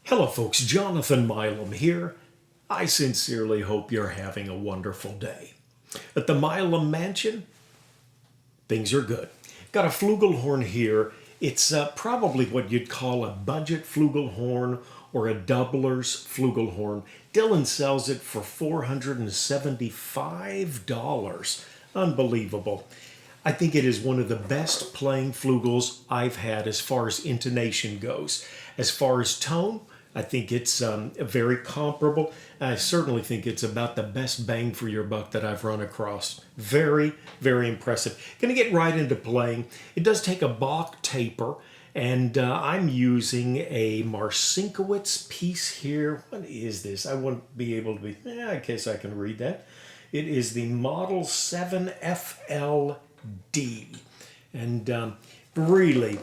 Hello folks, Jonathan Milam here. I sincerely hope you're having a wonderful day. At the Milam Mansion, things are good. Got a flugelhorn here. It's probably what you'd call a budget flugelhorn or a doubler's flugelhorn. Dillon sells it for $475. Unbelievable. I think it is one of the best playing flugels I've had as far as intonation goes. As far as tone, I think it's very comparable. I certainly think it's about the best bang for your buck that I've run across. Very, very impressive. Going to get right into playing. It does take a Bach taper, and I'm using a Marcinkiewicz piece here. What is this? I won't be able to be, I guess I can read that. It is the Model 7 FLD. And really,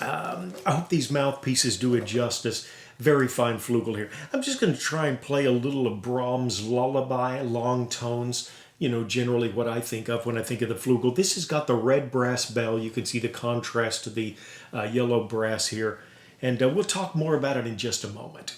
I hope these mouthpieces do it justice. Very fine flugel here. I'm just going to try and play a little of Brahms' Lullaby, long tones. You know, generally what I think of when I think of the flugel. This has got the red brass bell. You can see the contrast to the yellow brass here. And we'll talk more about it in just a moment.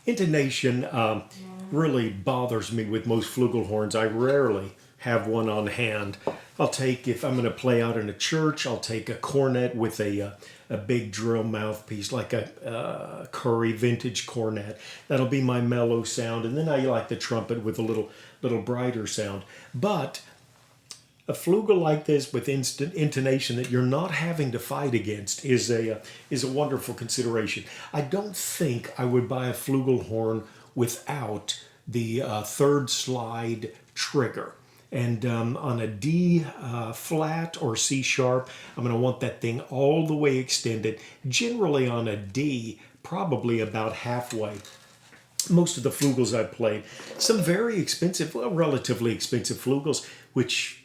Intonation really bothers me with most flugelhorns. I rarely have one on hand. I'll take, if I'm going to play out in a church, I'll take a cornet with a big drill mouthpiece, like a Curry vintage cornet. That'll be my mellow sound. And then I like the trumpet with a little brighter sound. But a flugel like this with instant intonation that you're not having to fight against is a wonderful consideration. I don't think I would buy a flugelhorn without the third slide trigger. And on a D flat or C sharp, I'm going to want that thing all the way extended. Generally on a D, probably about halfway. Most of the flugels I've played, some very expensive, well, relatively expensive flugels, which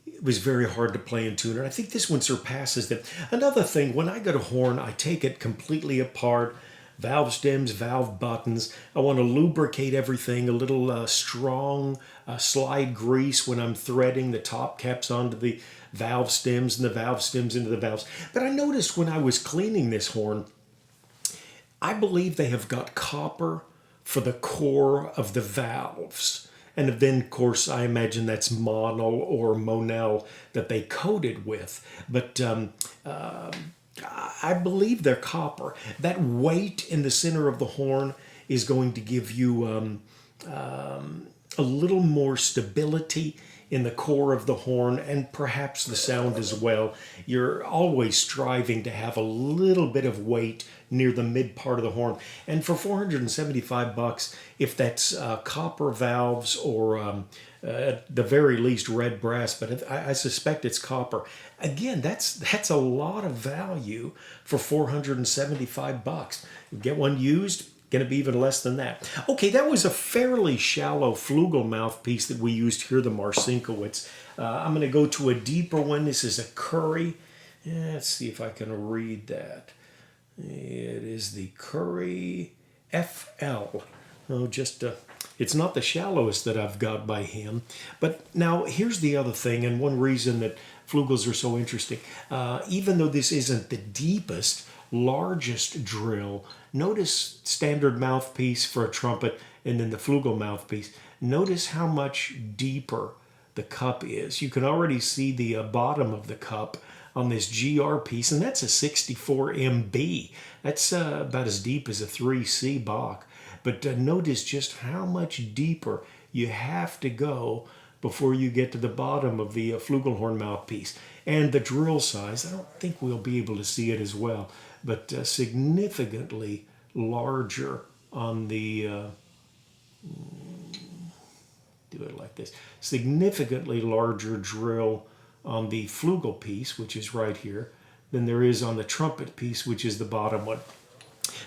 it was very hard to play in tune, and I think this one surpasses them. Another thing, when I get a horn, I take it completely apart, valve stems, valve buttons. I want to lubricate everything, a little strong slide grease when I'm threading the top caps onto the valve stems and the valve stems into the valves. But I noticed when I was cleaning this horn, I believe they have got copper for the core of the valves. And then, of course, I imagine that's Monel or Monel that they coated with. But I believe they're copper. That weight in the center of the horn is going to give you a little more stability in the core of the horn and perhaps the sound as well. You're always striving to have a little bit of weight near the mid part of the horn. And for $475, if that's copper valves or at the very least red brass, but I suspect it's copper. Again, that's a lot of value for $475. Get one used, going to be even less than that. Okay, that was a fairly shallow flugel mouthpiece that we used here, the Marcinkiewicz. I'm going to go to a deeper one. This is a Curry. Let's see if I can read that. It is the Curry FL. Oh, it's not the shallowest that I've got by him. But now here's the other thing, and one reason that flugels are so interesting. Even though this isn't the deepest, largest drill, notice standard mouthpiece for a trumpet and then the flugel mouthpiece. Notice how much deeper the cup is. You can already see the bottom of the cup on this GR piece, and that's a 64 MB. That's about as deep as a 3C Bach. But notice just how much deeper you have to go before you get to the bottom of the flugelhorn mouthpiece. And the drill size, I don't think we'll be able to see it as well, but significantly larger on the, do it like this, significantly larger drill on the flugel piece, which is right here, than there is on the trumpet piece, which is the bottom one.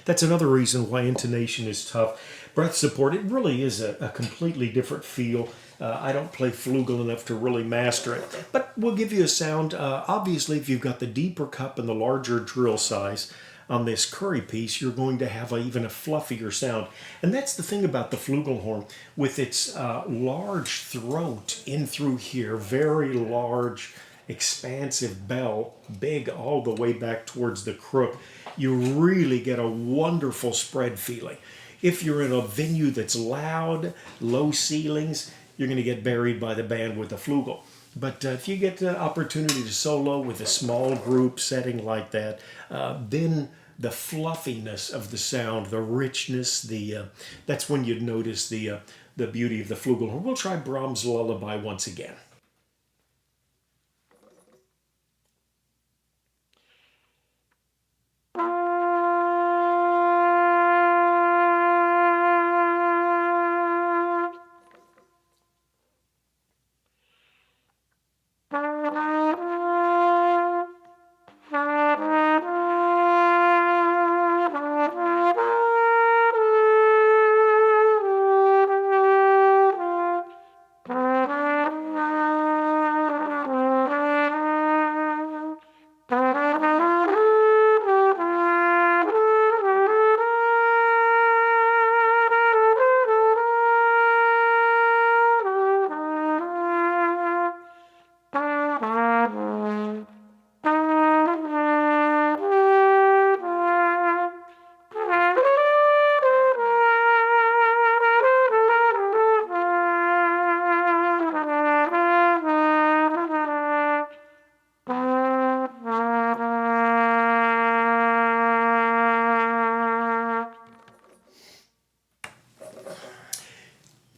That's another reason why intonation is tough. Breath support, it really is a completely different feel. I don't play flugel enough to really master it, but we'll give you a sound. Obviously, if you've got the deeper cup and the larger drill size on this curry piece, you're going to have even a fluffier sound. And that's the thing about the flugelhorn, with its large throat in through here, very large, expansive bell, big all the way back towards the crook. You really get a wonderful spread feeling. If you're in a venue that's loud, low ceilings, you're going to get buried by the band with the flugel. But if you get the opportunity to solo with a small group setting like that, then the fluffiness of the sound, the richness, that's when you'd notice the beauty of the flugelhorn. We'll try Brahms' Lullaby once again.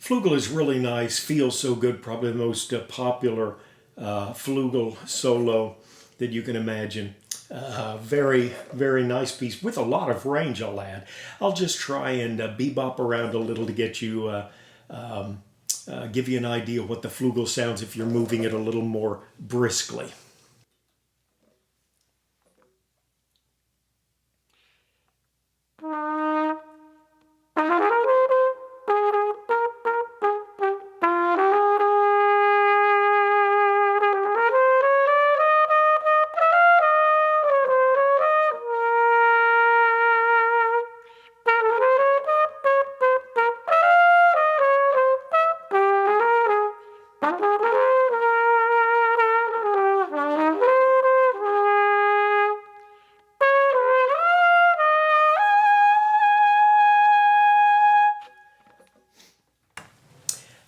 Flugel is really nice, feels so good, probably the most popular flugel solo that you can imagine. Very, very nice piece with a lot of range, I'll add. I'll just try and bebop around a little to get you, give you an idea of what the flugel sounds if you're moving it a little more briskly.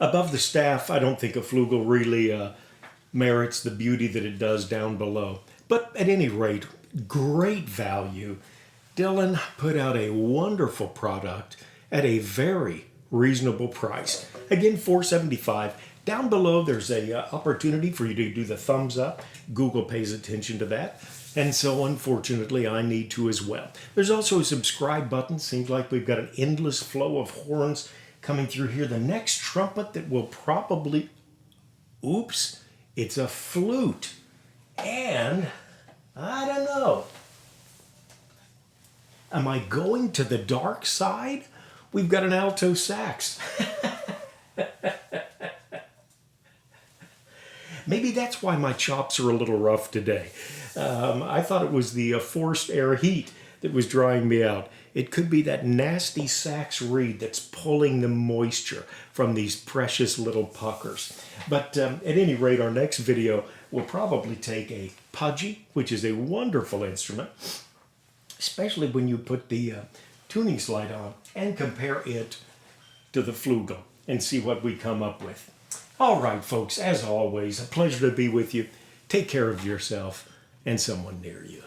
Above the staff, I don't think a flugel really merits the beauty that it does down below. But at any rate, great value. Dillon put out a wonderful product at a very reasonable price. Again, $475. Down below, there's a opportunity for you to do the thumbs up. Google pays attention to that. And so, unfortunately, I need to as well. There's also a subscribe button. Seems like we've got an endless flow of horns coming through here. The next trumpet that will probably, oops, it's a flute. And, I don't know, am I going to the dark side? We've got an alto sax. Maybe that's why my chops are a little rough today. I thought it was the forced air heat that was drying me out. It could be that nasty sax reed that's pulling the moisture from these precious little puckers. But at any rate, our next video will probably take a pudgy, which is a wonderful instrument, especially when you put the tuning slide on, and compare it to the flugel and see what we come up with. All right, folks, as always, a pleasure to be with you. Take care of yourself and someone near you.